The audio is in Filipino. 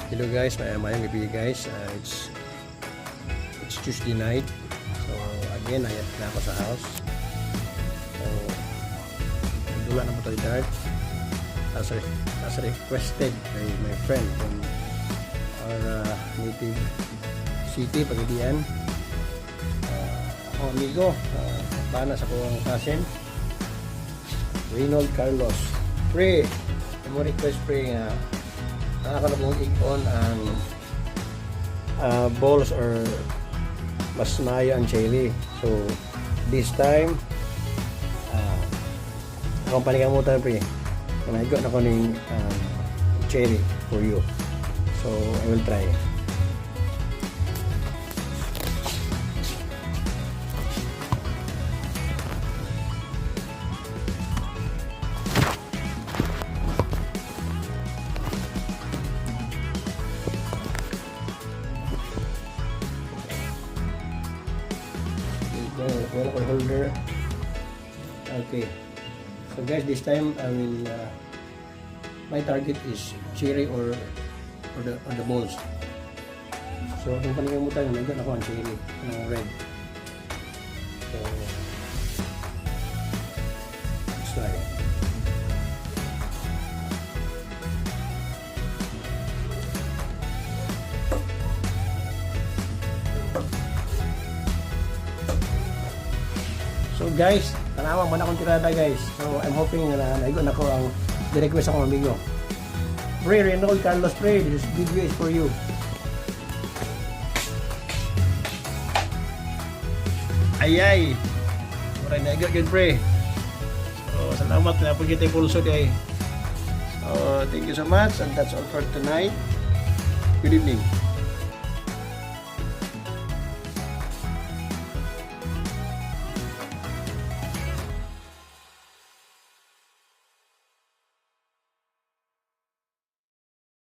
Hello guys, mayang gabi guys. It's Tuesday night. So again, ayat na ako sa house. So dula na mo tayo dart as requested by my friend from our native city, Pagadian. Ako amigo, bana sa kong cousin Reynold Carlos. Pre, mo request pre nga ako na mong ikon ang balls or mas maayo ang cherry. So this time akong panigamutan pre, naigot na ko ng cherry for you. So I will try. Well, holder. Okay. So guys, this time I will my target is cherry or the balls. So kung panigamutan yun, nagdan ako ang cherry ng red. So let's try. So guys, tanawang man akong tirada guys. So I'm hoping na naigo na ko ang request akong amigo. Pre, Reynold Carlos pre, this video is for you. Ayay! Maray naigo yun pre. So salamat na po kita pulso day. So thank you so much and that's all for tonight. Good evening.